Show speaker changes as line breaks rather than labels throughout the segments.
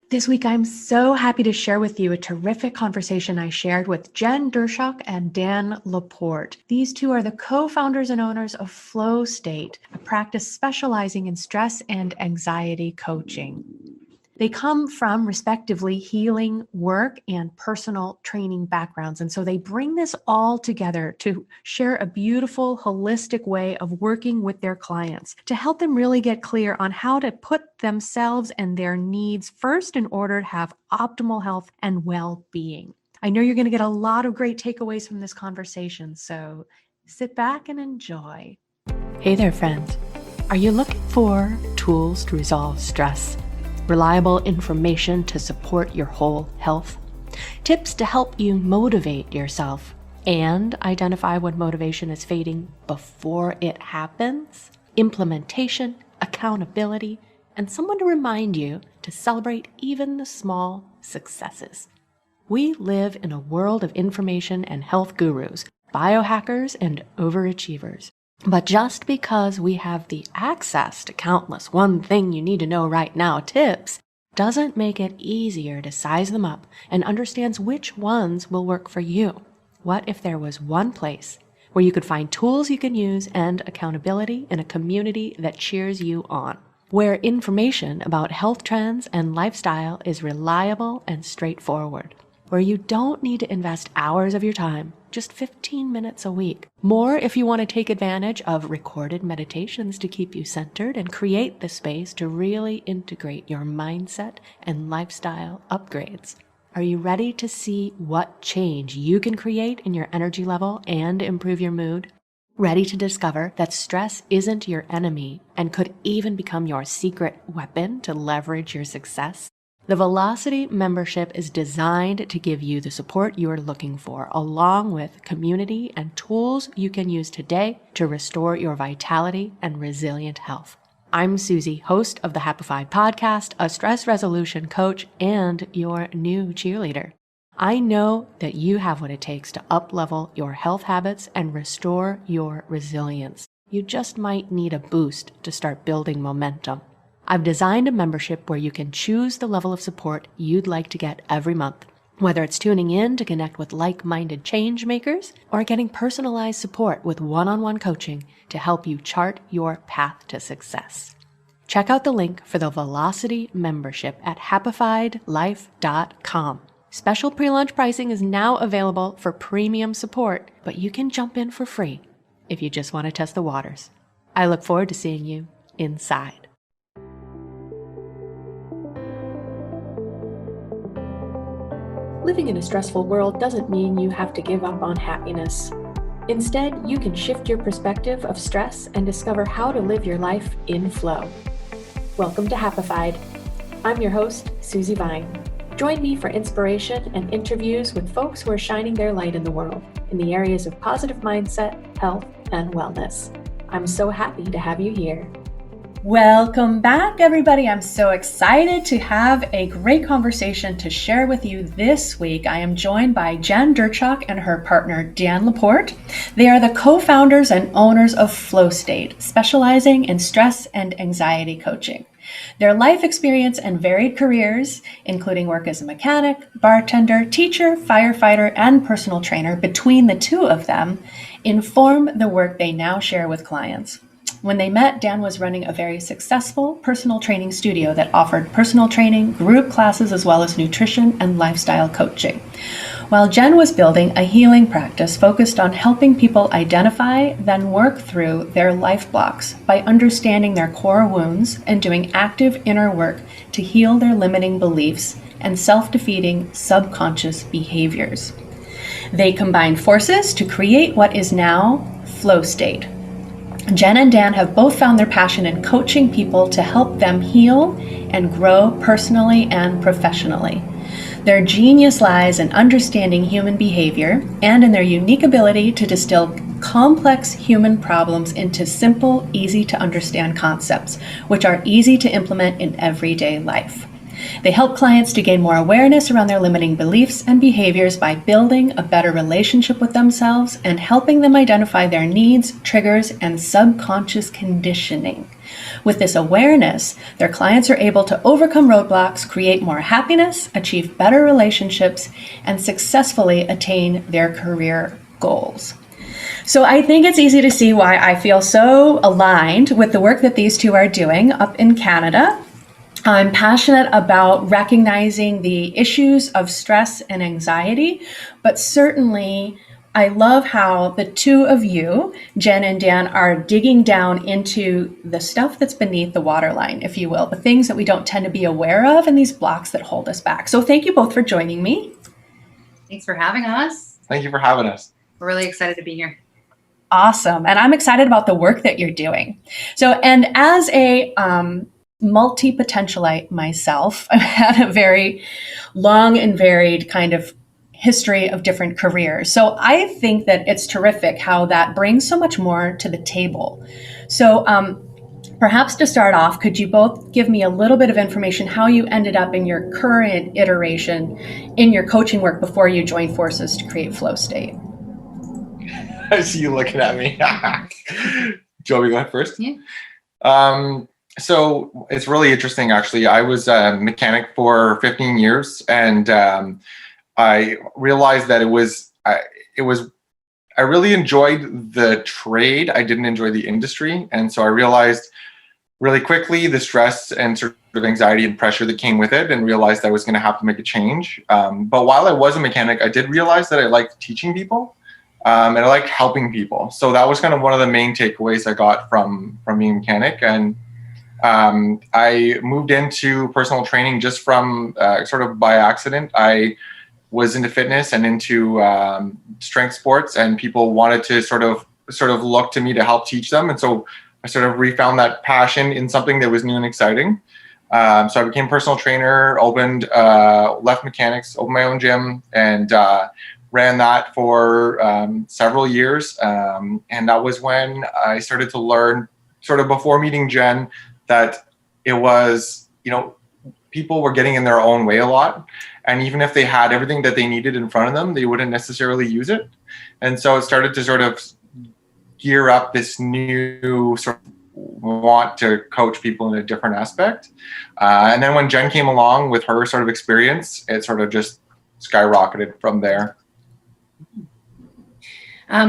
This week, I'm so happy to share with you a terrific conversation I shared with Jen Durcok and Dan Laporte. These two are the co-founders and owners of Flow State, a practice specializing in stress and anxiety coaching. They come from, respectively, healing work and personal training backgrounds. And so they bring this all together to share a beautiful, holistic way of working with their clients to help them really get clear on how to put themselves and their needs first in order to have optimal health and well-being. I know you're going to get a lot of great takeaways from this conversation, so sit back and enjoy. Hey there, friends. Are you looking for tools to resolve stress? Reliable information to support your whole health, tips to help you motivate yourself and identify when motivation is fading before it happens, implementation, accountability, and someone to remind you to celebrate even the small successes. We live in a world of information and health gurus, biohackers, and overachievers. But just because we have the access to countless one thing you need to know right now tips doesn't make it easier to size them up and understand which ones will work for you. What if there was one place where you could find tools you can use and accountability in a community that cheers you on, where information about health trends and lifestyle is reliable and straightforward, where you don't need to invest hours of your time, just 15 minutes a week. More if you want to take advantage of recorded meditations to keep you centered and create the space to really integrate your mindset and lifestyle upgrades. Are you ready to see what change you can create in your energy level and improve your mood? Ready to discover that stress isn't your enemy and could even become your secret weapon to leverage your success? The Velocity membership is designed to give you the support you're looking for, along with community and tools you can use today to restore your vitality and resilient health. I'm Susie, host of the Happify podcast, a stress resolution coach, and your new cheerleader. I know that you have what it takes to up-level your health habits and restore your resilience. You just might need a boost to start building momentum. I've designed a membership where you can choose the level of support you'd like to get every month, whether it's tuning in to connect with like-minded change makers or getting personalized support with one-on-one coaching to help you chart your path to success. Check out the link for the Velocity membership at happifiedlife.com. Special pre-launch pricing is now available for premium support, but you can jump in for free if you just want to test the waters. I look forward to seeing you inside. Living in a stressful world doesn't mean you have to give up on happiness. Instead, you can shift your perspective of stress and discover how to live your life in flow. Welcome to Happified. I'm your host, Susi Vine. Join me for inspiration and interviews with folks who are shining their light in the world in the areas of positive mindset, health, and wellness. I'm so happy to have you here. Welcome back, everybody. I'm so excited to have a great conversation to share with you this week. I am joined by Jen Durcok and her partner, Dan Laporte. They are the co-founders and owners of Flow State, specializing in stress and anxiety coaching. Their life experience and varied careers, including work as a mechanic, bartender, teacher, firefighter, and personal trainer between the two of them, inform the work they now share with clients. When they met, Dan was running a very successful personal training studio that offered personal training, group classes, as well as nutrition and lifestyle coaching, while Jen was building a healing practice focused on helping people identify, then work through their life blocks by understanding their core wounds and doing active inner work to heal their limiting beliefs and self-defeating subconscious behaviors. They combined forces to create what is now Flow State. Jen and Dan have both found their passion in coaching people to help them heal and grow personally and professionally. Their genius lies in understanding human behavior and in their unique ability to distill complex human problems into simple, easy to understand concepts, which are easy to implement in everyday life. They help clients to gain more awareness around their limiting beliefs and behaviors by building a better relationship with themselves and helping them identify their needs, triggers, and subconscious conditioning. With this awareness, their clients are able to overcome roadblocks, create more happiness, achieve better relationships, and successfully attain their career goals. So I think it's easy to see why I feel so aligned with the work that these two are doing up in Canada. I'm passionate about recognizing the issues of stress and anxiety, but certainly I love how the two of you, Jen and Dan, are digging down into the stuff that's beneath the waterline, if you will, the things that we don't tend to be aware of and these blocks that hold us back. So thank you both for joining me.
Thanks for having us.
Thank you for having us.
We're really excited to be here.
Awesome. And I'm excited about the work that you're doing. So, and as a multi-potentialite myself, I've had a very long and varied kind of history of different careers. So I think that it's terrific how that brings so much more to the table. So perhaps to start off, could you both give me a little bit of information how you ended up in your current iteration in your coaching work before you joined forces to create Flow State?
I see you looking at me. Do you want me to go ahead first?
Yeah.
So it's really interesting, actually. I was a mechanic for 15 years, and I realized that I really enjoyed the trade. I didn't enjoy the industry. And so I realized really quickly the stress and sort of anxiety and pressure that came with it, and realized I was going to have to make a change. But while I was a mechanic, I did realize that I liked teaching people, and I liked helping people. So that was kind of one of the main takeaways I got from being a mechanic. And I moved into personal training just from sort of by accident. I was into fitness and into strength sports, and people wanted to sort of look to me to help teach them. And so I sort of refound that passion in something that was new and exciting. So I became a personal trainer, left mechanics, opened my own gym, and ran that for several years. And that was when I started to learn, sort of before meeting Jen, that it was, people were getting in their own way a lot. And even if they had everything that they needed in front of them, they wouldn't necessarily use it. And so it started to sort of gear up this new sort of want to coach people in a different aspect. And then when Jen came along with her sort of experience, it sort of just skyrocketed from there.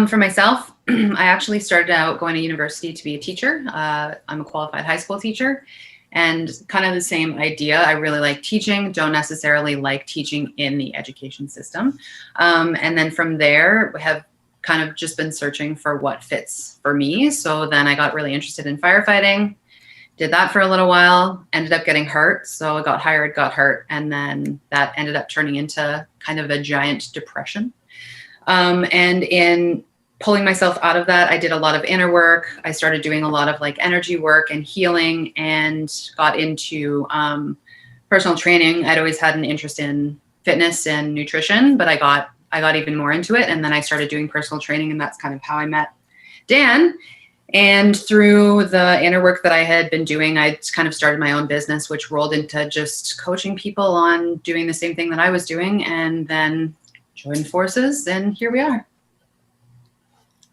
For myself, I actually started out going to university to be a teacher. I'm a qualified high school teacher, and kind of the same idea. I really like teaching, don't necessarily like teaching in the education system. And then from there, we have kind of just been searching for what fits for me. So then I got really interested in firefighting, did that for a little while, ended up getting hurt. So I got hired, got hurt, and then that ended up turning into kind of a giant depression. And in pulling myself out of that, I did a lot of inner work. I started doing a lot of like energy work and healing, and got into personal training. I'd always had an interest in fitness and nutrition, but I got even more into it. And then I started doing personal training, and that's kind of how I met Dan. And through the inner work that I had been doing, I kind of started my own business, which rolled into just coaching people on doing the same thing that I was doing, and then joined forces, and here we are.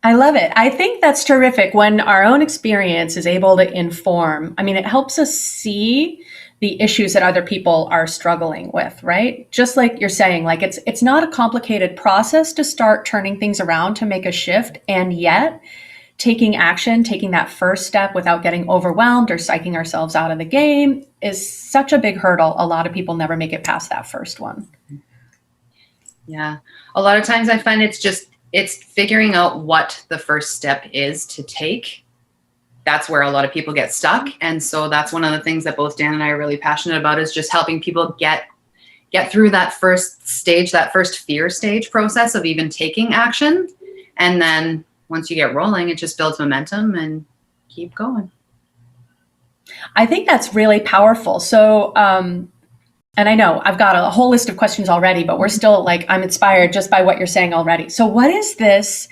I love it. I think that's terrific when our own experience is able to inform. I mean, it helps us see the issues that other people are struggling with, right? Just like you're saying, like it's not a complicated process to start turning things around to make a shift, and yet taking action, taking that first step without getting overwhelmed or psyching ourselves out of the game is such a big hurdle. A lot of people never make it past that first one.
Yeah. A lot of times I find it's figuring out what the first step is to take. That's where a lot of people get stuck. And so that's one of the things that both Dan and I are really passionate about, is just helping people get through that first stage, that first fear stage process of even taking action. And then once you get rolling, it just builds momentum and keep going.
I think that's really powerful. So, and I know I've got a whole list of questions already, but we're still I'm inspired just by what you're saying already. So what is this?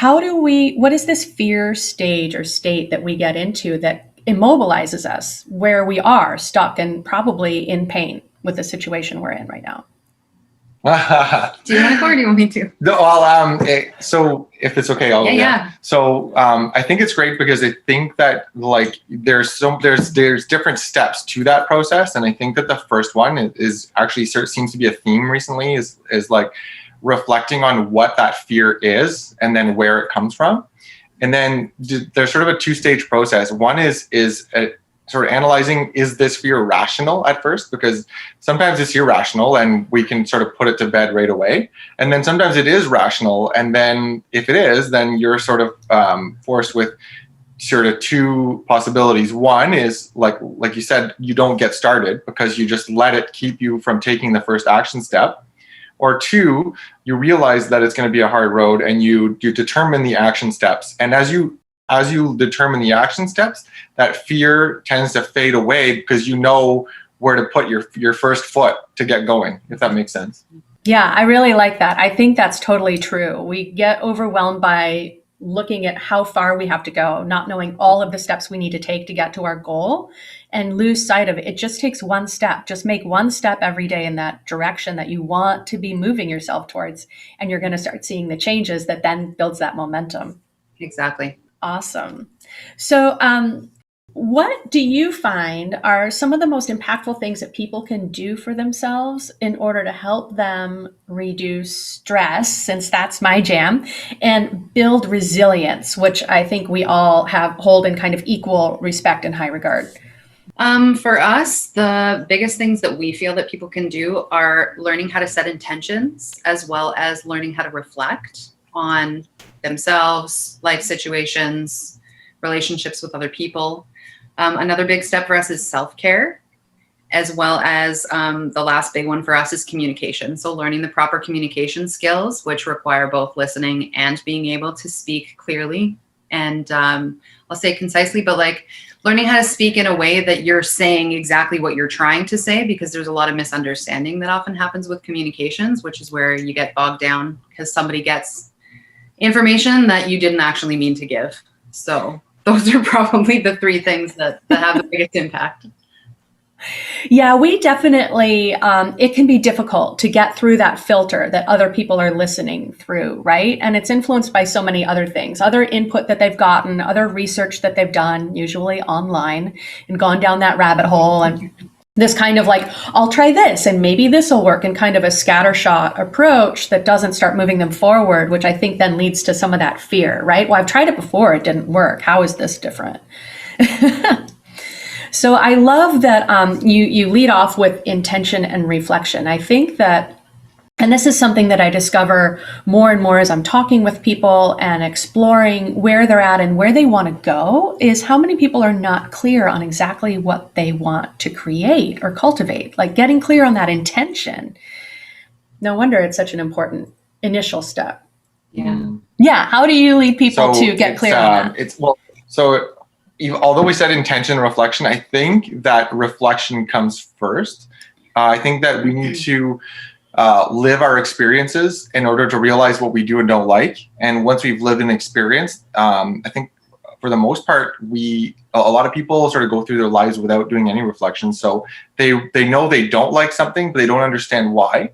What is this fear stage or state that we get into that
immobilizes us where we are stuck and probably in pain with the situation we're in right now.
Do you want to go or do you want me to?
No, so if it's okay,
Yeah.
So I think it's great because I think that like there's different steps to that process, and I think that the first one is actually seems to be a theme recently is like reflecting on what that fear is and then where it comes from, and then there's sort of a two-stage process. One is sort of analyzing, is this fear rational at first? Because sometimes it's irrational and we can sort of put it to bed right away. And then sometimes it is rational. And then if it is, then you're sort of forced with sort of two possibilities. One is like you said, you don't get started because you just let it keep you from taking the first action step. Or two, you realize that it's going to be a hard road and you determine the action steps. And as you determine the action steps, that fear tends to fade away because you know where to put your first foot to get going, if that makes sense.
Yeah, I really like that. I think that's totally true. We get overwhelmed by looking at how far we have to go, not knowing all of the steps we need to take to get to our goal, and lose sight of it. It just takes one step. Just make one step every day in that direction that you want to be moving yourself towards, and you're going to start seeing the changes that then builds that momentum.
Exactly.
Awesome. So, what do you find are some of the most impactful things that people can do for themselves in order to help them reduce stress, since that's my jam, and build resilience, which I think we all hold in kind of equal respect and high regard?
For us, the biggest things that we feel that people can do are learning how to set intentions, as well as learning how to reflect on themselves, life situations, relationships with other people. Another big step for us is self-care, as well as the last big one for us is communication. So learning the proper communication skills, which require both listening and being able to speak clearly and I'll say concisely, but like learning how to speak in a way that you're saying exactly what you're trying to say, because there's a lot of misunderstanding that often happens with communications, which is where you get bogged down because somebody gets information that you didn't actually mean to give. So those are probably the three things that have the biggest impact.
Yeah, we definitely, it can be difficult to get through that filter that other people are listening through, right? And it's influenced by so many other things, other input that they've gotten, other research that they've done, usually online, and gone down that rabbit hole. And this kind of like, I'll try this and maybe this will work, and kind of a scattershot approach that doesn't start moving them forward, which I think then leads to some of that fear, right? Well, I've tried it before, it didn't work. How is this different? So I love that you lead off with intention and reflection. I think that, and this is something that I discover more and more as I'm talking with people and exploring where they're at and where they want to go, is how many people are not clear on exactly what they want to create or cultivate, like getting clear on that intention. No wonder it's such an important initial step.
Yeah.
Yeah. How do you lead people to get clear on that?
Although we said intention and reflection, I think that reflection comes first. I think that we need to live our experiences in order to realize what we do and don't like. And once we've lived an experience, I think for the most part, a lot of people sort of go through their lives without doing any reflection. So they know they don't like something, but they don't understand why.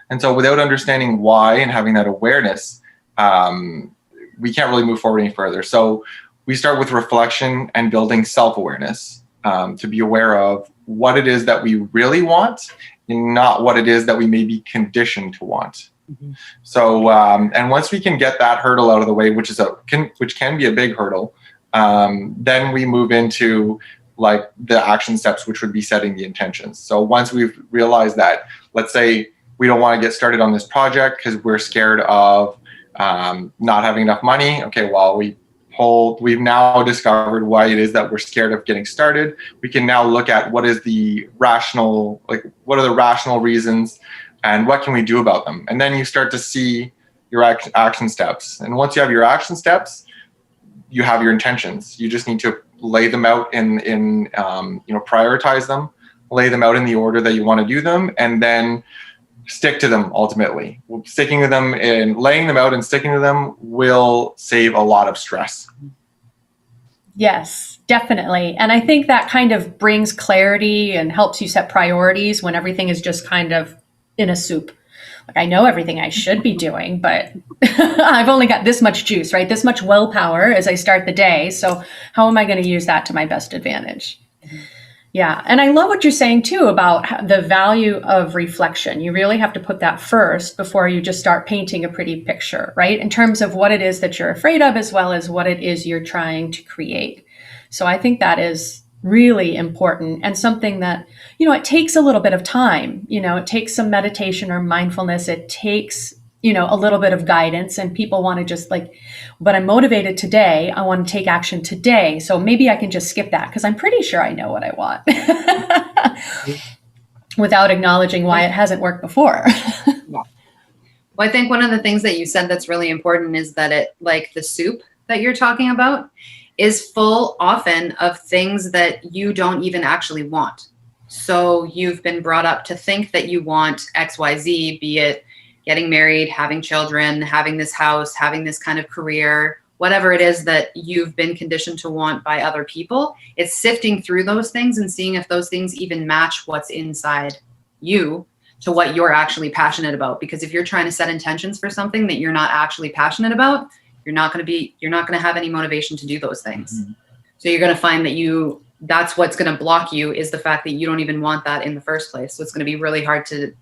And so without understanding why and having that awareness, we can't really move forward any further. So we start with reflection and building self-awareness to be aware of what it is that we really want and not what it is that we may be conditioned to want. Mm-hmm. So, and once we can get that hurdle out of the way, which can be a big hurdle, then we move into like the action steps, which would be setting the intentions. So once we've realized that, let's say we don't want to get started on this project because we're scared of not having enough money. Okay, well, we've now discovered why it is that we're scared of getting started. We can now look at what are the rational reasons and what can we do about them? And then you start to see your action steps. And once you have your action steps, you have your intentions. You just need to lay them out in prioritize them, lay them out in the order that you want to do them, and then stick to them ultimately. Sticking to them and laying them out and sticking to them will save a lot of stress.
Yes, definitely. And I think that kind of brings clarity and helps you set priorities when everything is just kind of in a soup. Like, I know everything I should be doing, but I've only got this much juice, right? This much willpower as I start the day. So how am I going to use that to my best advantage? Yeah. And I love what you're saying too about the value of reflection. You really have to put that first before you just start painting a pretty picture, right? In terms of what it is that you're afraid of, as well as what it is you're trying to create. So I think that is really important and something that, it takes a little bit of time. It takes some meditation or mindfulness. It takes, a little bit of guidance, and people want to just but I'm motivated today. I want to take action today. So maybe I can just skip that because I'm pretty sure I know what I want without acknowledging why it hasn't worked before.
Well, I think one of the things that you said that's really important is that it, like the soup that you're talking about, is full often of things that you don't even actually want. So you've been brought up to think that you want XYZ, be it getting married, having children, having this house, having this kind of career, whatever it is that you've been conditioned to want by other people. It's sifting through those things and seeing if those things even match what's inside you to what you're actually passionate about. Because if you're trying to set intentions for something that you're not actually passionate about, you're not going to have any motivation to do those things. Mm-hmm. So you're going to find that that's what's going to block you, is the fact that you don't even want that in the first place. So it's going to be really hard to,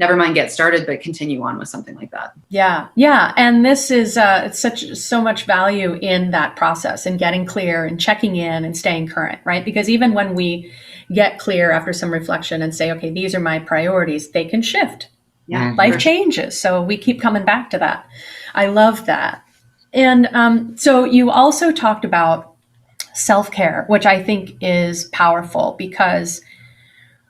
never mind get started, but continue on with something like that.
Yeah. Yeah. And this is, it's so much value in that process and getting clear and checking in and staying current, right? Because even when we get clear after some reflection and say, okay, these are my priorities, they can shift. Yeah. Mm-hmm. Life changes. So we keep coming back to that. I love that. And so you also talked about self-care, which I think is powerful, because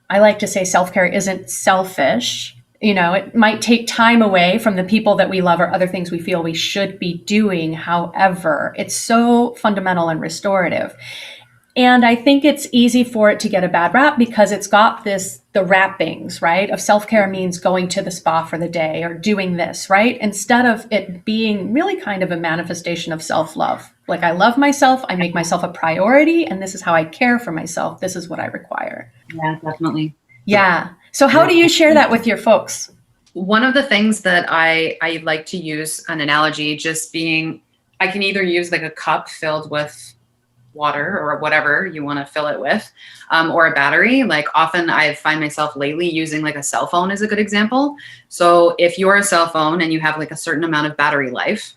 I like to say self-care isn't selfish. It might take time away from the people that we love or other things we feel we should be doing. However, it's so fundamental and restorative. And I think it's easy for it to get a bad rap because it's got the wrappings, right? Of self-care means going to the spa for the day or doing this, right? Instead of it being really kind of a manifestation of self-love. Like, I love myself, I make myself a priority, and this is how I care for myself. This is what I require.
Yeah, definitely.
Yeah. So how do you share that with your folks?
One of the things that I like to use an analogy, just being, I can either use like a cup filled with water or whatever you want to fill it with, or a battery. Like, often I find myself lately using like a cell phone as a good example. So if you're a cell phone and you have like a certain amount of battery life,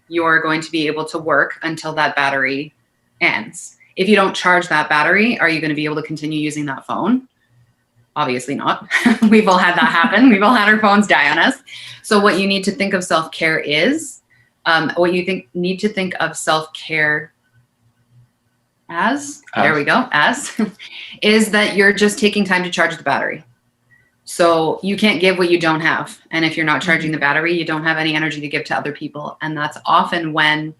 you're going to be able to work until that battery ends. If you don't charge that battery, are you going to be able to continue using that phone? Obviously not. We've all had that happen. We've all had our phones die on us. So what you need to think of self-care is, need to think of self-care there we go, is that you're just taking time to charge the battery. So you can't give what you don't have. And if you're not charging the battery, you don't have any energy to give to other people. And that's often when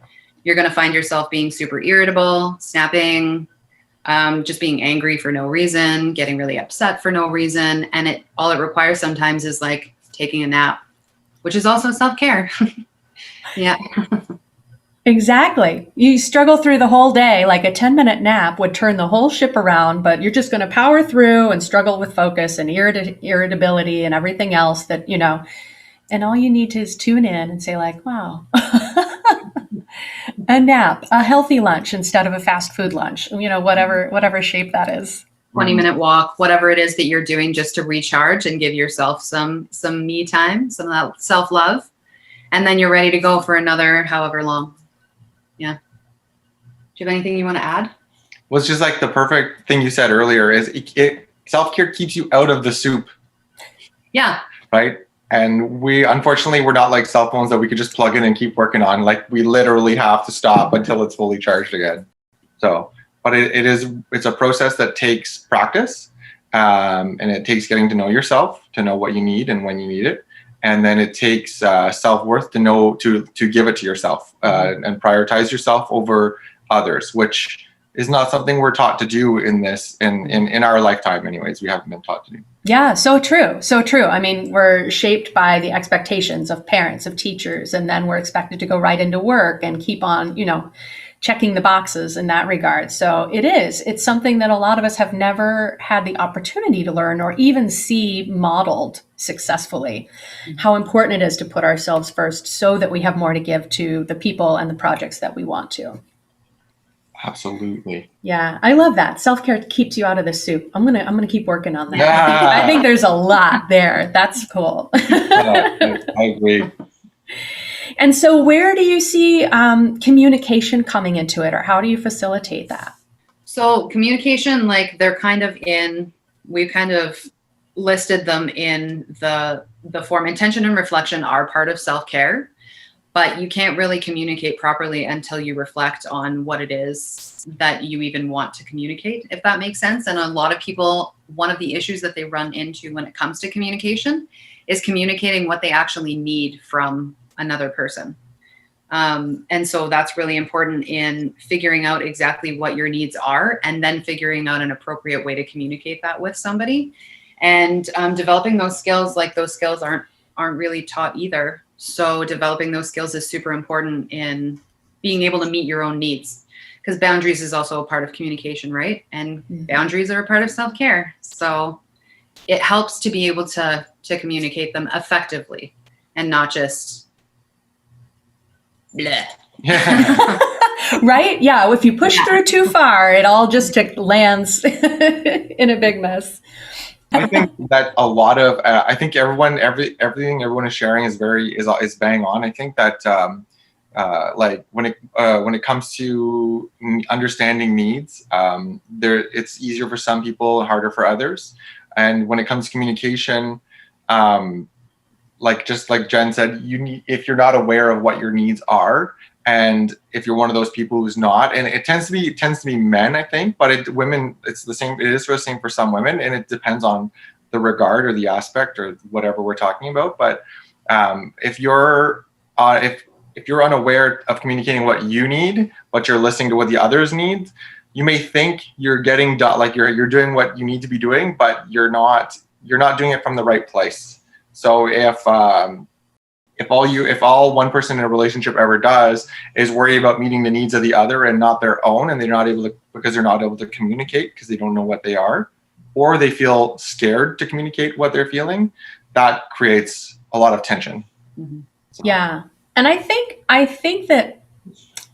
you're going to find yourself being super irritable, snapping, just being angry for no reason, getting really upset for no reason. And all it requires sometimes is like taking a nap, which is also self-care. Yeah.
Exactly. You struggle through the whole day, like a 10-minute nap would turn the whole ship around, but you're just going to power through and struggle with focus and irritability and everything else that, and all you need to is tune in and say like, wow, a nap, a healthy lunch instead of a fast food lunch, whatever shape that is.
20-minute walk, whatever it is that you're doing just to recharge and give yourself some me time, some of that self-love. And then you're ready to go for another however long. Yeah. Do you have anything you want to add?
Well, it's just like the perfect thing you said earlier is self-care keeps you out of the soup.
Yeah.
Right. And unfortunately, we're not like cell phones that we could just plug in and keep working on. Like, we literally have to stop until it's fully charged again. So, but it's a process that takes practice, and it takes getting to know yourself, to know what you need and when you need it. And then it takes self-worth to know to give it to yourself, and prioritize yourself over others, which is not something we're taught to do in our lifetime. Anyways, we haven't been taught to do.
Yeah, so true. So true. I mean, we're shaped by the expectations of parents, of teachers, and then we're expected to go right into work and keep on, checking the boxes in that regard. So it's something that a lot of us have never had the opportunity to learn or even see modeled successfully, how important it is to put ourselves first so that we have more to give to the people and the projects that we want to.
Absolutely.
Yeah, I love that. Self-care keeps you out of the soup. I'm gonna keep working on that.
Yeah.
I think there's a lot there. That's cool.
I agree.
And so where do you see communication coming into it, or how do you facilitate that?
So communication, like we've kind of listed them in the form. Intention and reflection are part of self-care, but you can't really communicate properly until you reflect on what it is that you even want to communicate, if that makes sense. And a lot of people, one of the issues that they run into when it comes to communication is communicating what they actually need from another person. And so that's really important in figuring out exactly what your needs are, and then figuring out an appropriate way to communicate that with somebody. And developing those skills, like those skills aren't really taught either. So developing those skills is super important in being able to meet your own needs, because boundaries is also a part of communication, right? And boundaries are a part of self-care. So it helps to be able to communicate them effectively and not just bleh.
Right? Yeah. If you push through too far, it all just lands in a big mess.
I think that a lot of I think everything everyone is sharing is bang on. I think that like when it comes to understanding needs, it's easier for some people, harder for others. And when it comes to communication, just like Jen said, if you're not aware of what your needs are, and if you're one of those people who's not, and it tends to be men, I think, but women, it's the same. It is the same for some women, and it depends on the regard or the aspect or whatever we're talking about. But if you're unaware of communicating what you need, but you're listening to what the others need, you may think you're getting done, like you're doing what you need to be doing, but you're not doing it from the right place. So if all one person in a relationship ever does is worry about meeting the needs of the other and not their own, and they're not able to communicate because they don't know what they are, or they feel scared to communicate what they're feeling, that creates a lot of tension.
Mm-hmm. So. Yeah. And I think that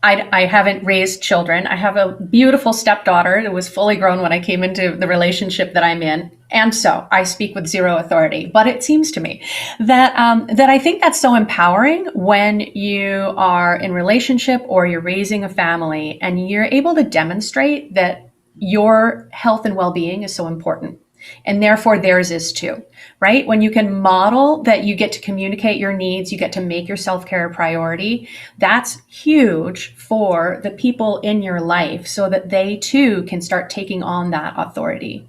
I haven't raised children. I have a beautiful stepdaughter that was fully grown when I came into the relationship that I'm in. And so I speak with zero authority, but it seems to me that I think that's so empowering when you are in relationship or you're raising a family and you're able to demonstrate that your health and well-being is so important. And therefore theirs is too, right? When you can model that you get to communicate your needs, you get to make your self-care a priority, that's huge for the people in your life so that they too can start taking on that authority.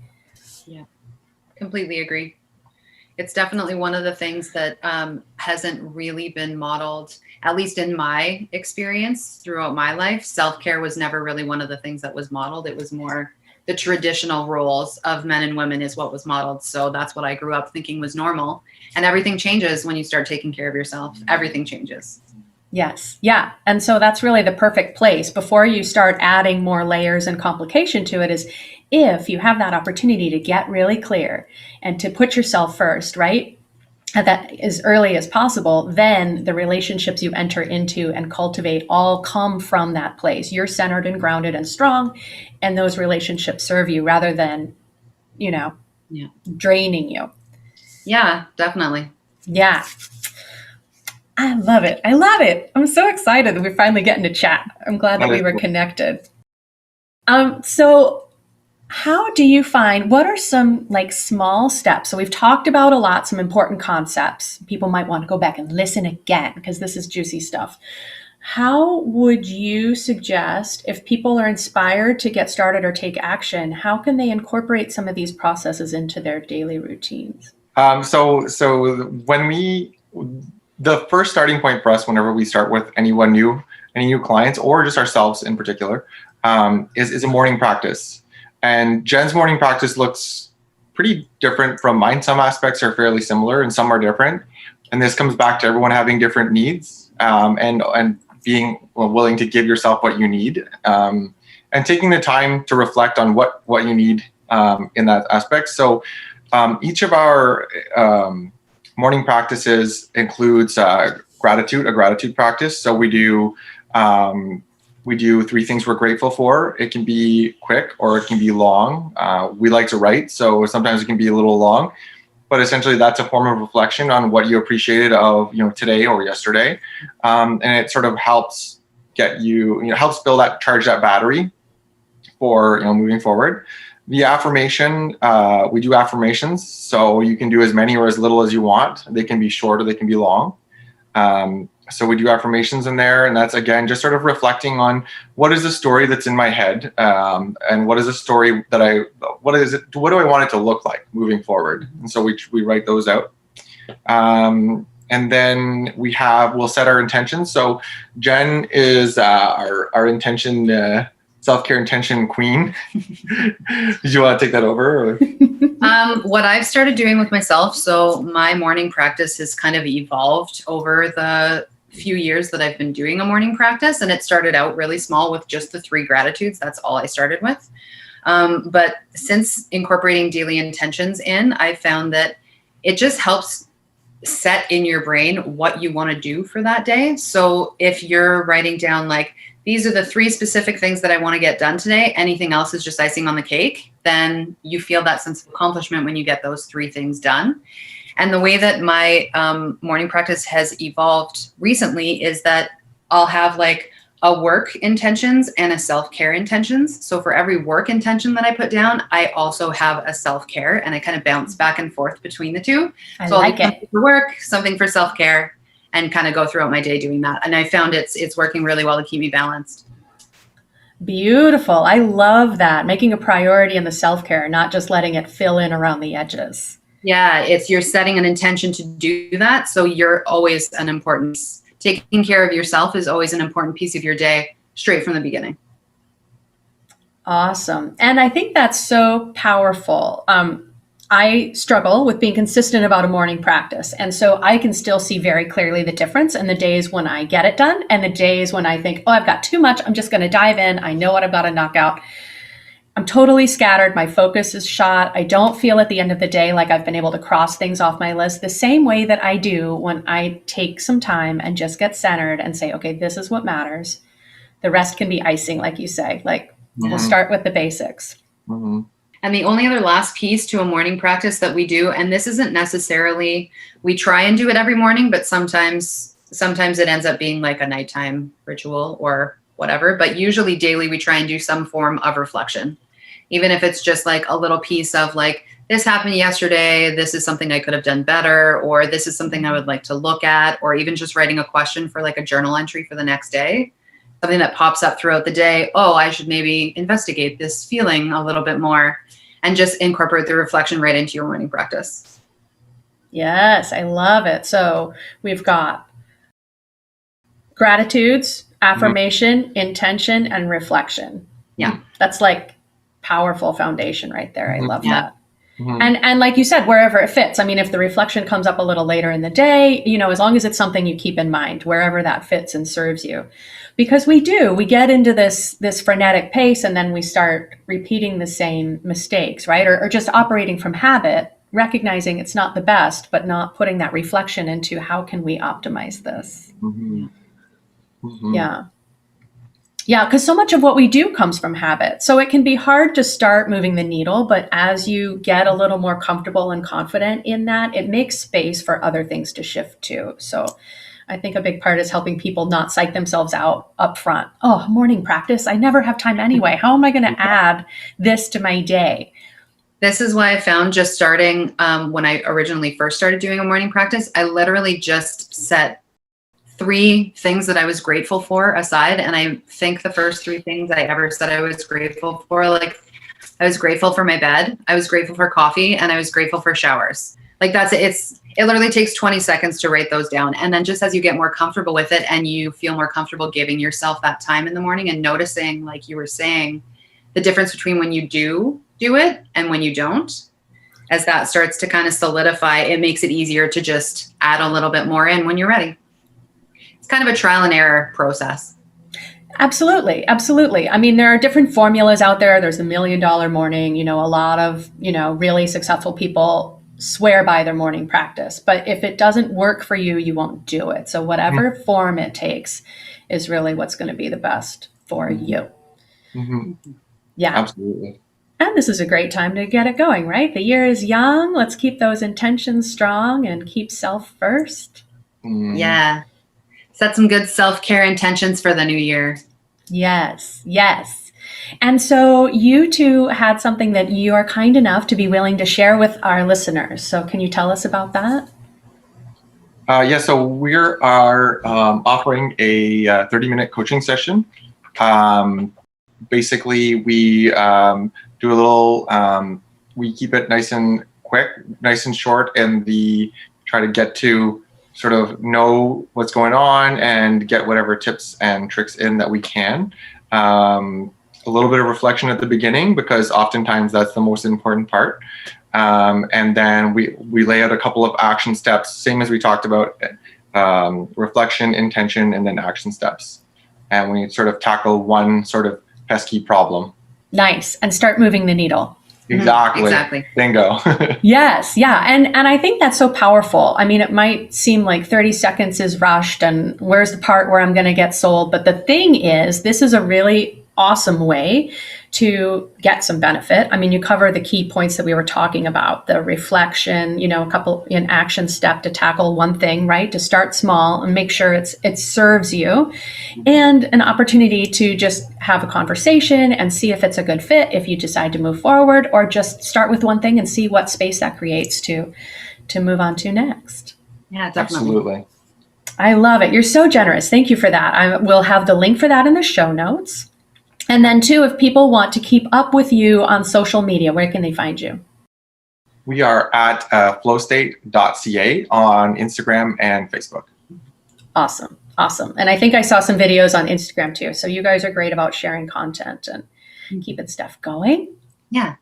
Yeah, completely agree. It's definitely one of the things that hasn't really been modeled, at least in my experience throughout my life. Self-care was never really one of the things that was modeled. It was more the traditional roles of men and women is what was modeled. So that's what I grew up thinking was normal. And everything changes when you start taking care of yourself. Everything changes.
Yes. Yeah. And so that's really the perfect place before you start adding more layers and complication to it is if you have that opportunity to get really clear and to put yourself first, right? That as early as possible, then the relationships you enter into and cultivate all come from that place. You're centered and grounded and strong, and those relationships serve you rather than, draining you.
Yeah, definitely.
Yeah. I love it. I'm so excited that we're finally getting to chat. I'm glad that we were connected. So how do you find, what are some small steps? So we've talked about a lot, some important concepts. People might want to go back and listen again because this is juicy stuff. How would you suggest if people are inspired to get started or take action, how can they incorporate some of these processes into their daily routines? So
the first starting point for us whenever we start with any new clients or just ourselves in particular, is a morning practice. And Jen's morning practice looks pretty different from mine. Some aspects are fairly similar and some are different. And this comes back to everyone having different needs and being willing to give yourself what you need, and taking the time to reflect on what you need in that aspect. So each of our morning practices includes a gratitude practice. So we do 3 things we're grateful for. It can be quick or it can be long. We like to write, so sometimes it can be a little long, but essentially that's a form of reflection on what you appreciated of, today or yesterday. And it sort of helps get helps charge that battery for, moving forward. The affirmation, we do affirmations, so you can do as many or as little as you want. They can be short or they can be long. So we do affirmations in there, and that's, again, just sort of reflecting on what is the story that's in my head, and what is the story that what do I want it to look like moving forward? And so we write those out. And then we'll set our intentions. So Jen is our intention, self-care intention queen. Did you want to take that over? Or?
What I've started doing with myself, so my morning practice has kind of evolved over the few years that I've been doing a morning practice, and it started out really small with just the 3 gratitudes. That's all I started with. But since incorporating daily intentions in, I found that it just helps set in your brain what you want to do for that day. So if you're writing down like, these are the 3 specific things that I want to get done today, anything else is just icing on the cake, then you feel that sense of accomplishment when you get those 3 things done. And the way that my morning practice has evolved recently is that I'll have like a work intentions and a self-care intentions. So for every work intention that I put down, I also have a self-care, and I kind of bounce back and forth between the 2.
I
so
like
I'll do
it.
something for work, something for self-care, and kind of go throughout my day doing that. And I found it's working really well to keep me balanced.
Beautiful. I love that. Making a priority in the self-care, not just letting it fill in around the edges.
Yeah, you're setting an intention to do that. So you're always taking care of yourself is always an important piece of your day, straight from the beginning.
Awesome. And I think that's so powerful. I struggle with being consistent about a morning practice. And so I can still see very clearly the difference in the days when I get it done and the days when I think, I've got too much. I'm just going to dive in. I know what I've got to knock out. I'm totally scattered. My focus is shot. I don't feel at the end of the day like I've been able to cross things off my list the same way that I do when I take some time and just get centered and say, okay, this is what matters. The rest can be icing, like you say. Like, we'll start with the basics.
Mm-hmm.
And the only other last piece to a morning practice that we do, and this isn't necessarily, we try and do it every morning, but sometimes it ends up being like a nighttime ritual or whatever. But usually daily, we try and do some form of reflection. Even if it's just like a little piece of like, this happened yesterday, this is something I could have done better, or this is something I would like to look at, or even just writing a question for like a journal entry for the next day, something that pops up throughout the day. Oh, I should maybe investigate this feeling a little bit more, and just incorporate the reflection right into your morning practice.
Yes, I love it. So we've got gratitudes, affirmation, intention, and reflection.
Yeah.
That's like powerful foundation right there. I love that.
Mm-hmm.
And like you said, wherever it fits. I mean, if the reflection comes up a little later in the day, as long as it's something you keep in mind, wherever that fits and serves you. Because we get into this frenetic pace, and then we start repeating the same mistakes, right? Or just operating from habit, recognizing it's not the best, but not putting that reflection into how can we optimize this?
Mm-hmm. Mm-hmm.
Yeah. Yeah, because so much of what we do comes from habit. So it can be hard to start moving the needle, but as you get a little more comfortable and confident in that, it makes space for other things to shift to. So I think a big part is helping people not psych themselves out up front. Oh, morning practice, I never have time anyway. How am I going to add this to my day?
This is why I found just starting when I originally first started doing a morning practice, I literally just set 3 things that I was grateful for aside. And I think the first 3 things I ever said I was grateful for, like I was grateful for my bed, I was grateful for coffee, and I was grateful for showers. Like that's it. It literally takes 20 seconds to write those down. And then just as you get more comfortable with it and you feel more comfortable giving yourself that time in the morning and noticing, like you were saying, the difference between when you do it and when you don't, as that starts to kind of solidify, it makes it easier to just add a little bit more in when you're ready. it's kind of a trial and error process.
Absolutely. Absolutely. I mean, there are different formulas out there. There's the $1 Million Morning, a lot of, really successful people swear by their morning practice. But if it doesn't work for you, you won't do it. So whatever form it takes is really what's going to be the best for you.
Mm-hmm.
Yeah.
Absolutely.
And this is a great time to get it going, right? The year is young. Let's keep those intentions strong and keep self first.
Yeah. Set some good self-care intentions for the new year.
Yes, yes. And so you two had something that you are kind enough to be willing to share with our listeners. So can you tell us about that?
Yeah, so we are offering a 30-minute coaching session. Basically, we do a little, we keep it nice and quick, nice and short, and try to get to sort of know what's going on and get whatever tips and tricks in that we can. A little bit of reflection at the beginning, because oftentimes that's the most important part. And then we lay out a couple of action steps, same as we talked about, reflection, intention, and then action steps. And we sort of tackle one sort of pesky problem.
Nice. And start moving the needle.
Exactly.
Exactly.
Bingo.
Yes. Yeah. And I think that's so powerful. I mean, it might seem like 30 seconds is rushed and where's the part where I'm going to get sold? But the thing is, this is a really awesome way to get some benefit. I mean, you cover the key points that we were talking about, the reflection, a couple in action step to tackle one thing, right? To start small and make sure it serves you, and an opportunity to just have a conversation and see if it's a good fit, if you decide to move forward, or just start with one thing and see what space that creates to move on to next.
Yeah, definitely.
Absolutely.
I love it. You're so generous. Thank you for that. I will have the link for that in the show notes. And then too, if people want to keep up with you on social media, where can they find you?
We are at flowstate.ca on Instagram and Facebook.
Awesome. Awesome. And I think I saw some videos on Instagram too. So you guys are great about sharing content and keeping stuff going.
Yeah.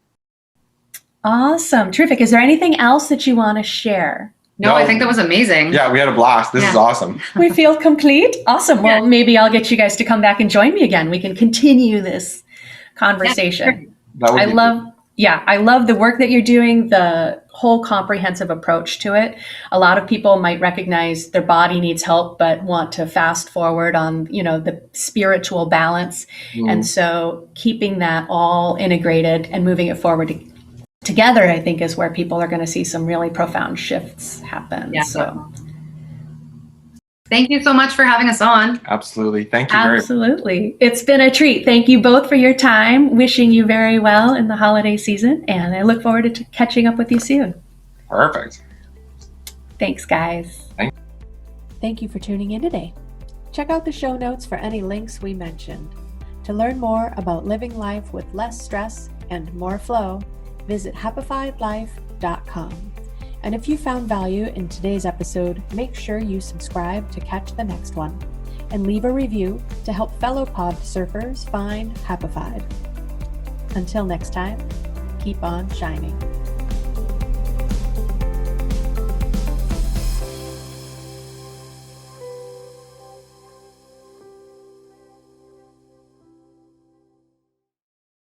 Awesome. Terrific. Is there anything else that you want to share?
No, I think that was amazing.
Yeah, we had a blast. This is awesome.
We feel complete. Awesome. Well, maybe I'll get you guys to come back and join me again. We can continue this conversation.
That would be
I love the work that you're doing, the whole comprehensive approach to it. A lot of people might recognize their body needs help, but want to fast forward on, the spiritual balance. And so keeping that all integrated and moving it forward together, I think, is where people are going to see some really profound shifts happen.
Yeah.
So
thank you so much for having us on.
Absolutely. Thank you very much.
absolutely. It's been a treat. Thank you both for your time. Wishing you very well in the holiday season. And I look forward to catching up with you soon.
Perfect.
Thanks, guys.
Thank you for tuning in today. Check out the show notes for any links we mentioned. To learn more about living life with less stress and more flow, visit happifiedlife.com. And if you found value in today's episode, make sure you subscribe to catch the next one and leave a review to help fellow pod surfers find Happified. Until next time, keep on shining.